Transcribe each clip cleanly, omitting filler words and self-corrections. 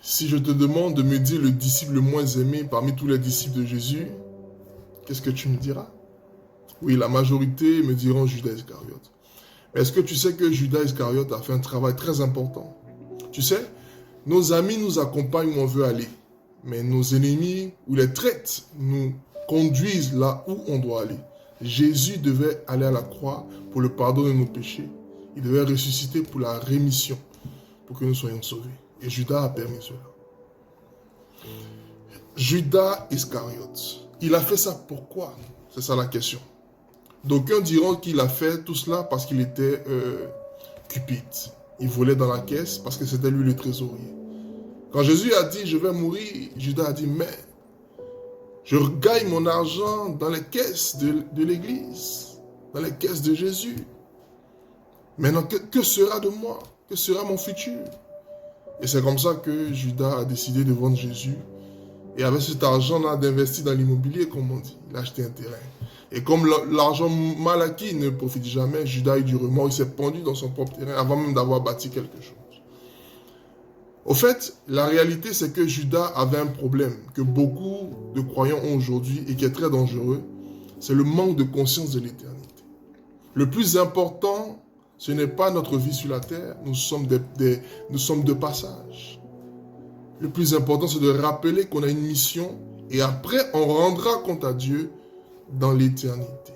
Si je te demande de me dire le disciple le moins aimé parmi tous les disciples de Jésus, qu'est-ce que tu me diras? Oui, la majorité me diront Judas Iscariote. Mais est-ce que tu sais que Judas Iscariote a fait un travail très important? Tu sais, nos amis nous accompagnent où on veut aller, mais nos ennemis ou les traites nous conduisent là où on doit aller. Jésus devait aller à la croix pour le pardon de nos péchés. Il devait ressusciter pour la rémission, pour que nous soyons sauvés. Et Judas a permis cela. Judas Iscariote, il a fait ça pourquoi? C'est ça la question. D'aucuns diront qu'il a fait tout cela parce qu'il était cupide. Il volait dans la caisse parce que c'était lui le trésorier. Quand Jésus a dit « je vais mourir », Judas a dit « mais je gagne mon argent dans les caisses de l'église, dans les caisses de Jésus. Maintenant, que sera de moi? Que sera mon futur ?» Et c'est comme ça que Judas a décidé de vendre Jésus. Et avec cet argent-là, d'investir dans l'immobilier, comme on dit. Il a acheté un terrain. Et comme l'argent mal acquis ne profite jamais, Judas a eu du remords. Il s'est pendu dans son propre terrain avant même d'avoir bâti quelque chose. Au fait, la réalité, c'est que Judas avait un problème que beaucoup de croyants ont aujourd'hui et qui est très dangereux. C'est le manque de conscience de l'éternité. Le plus important, ce n'est pas notre vie sur la terre. Nous sommes de passage. Le plus important, c'est de rappeler qu'on a une mission et après, on rendra compte à Dieu dans l'éternité.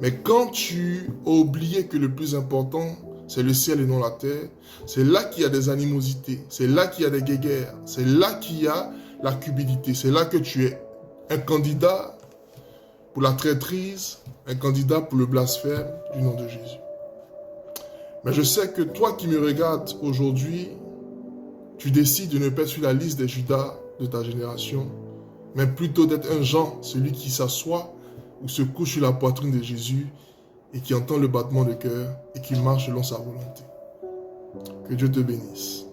Mais quand tu as oublié que le plus important, c'est le ciel et non la terre, c'est là qu'il y a des animosités, c'est là qu'il y a des guéguerres, c'est là qu'il y a la cupidité, c'est là que tu es un candidat pour la traîtrise, un candidat pour le blasphème du nom de Jésus. Mais je sais que toi qui me regardes aujourd'hui, tu décides de ne pas être sur la liste des Judas de ta génération, mais plutôt d'être un Jean, celui qui s'assoit ou se couche sur la poitrine de Jésus et qui entend le battement de cœur et qui marche selon sa volonté. Que Dieu te bénisse.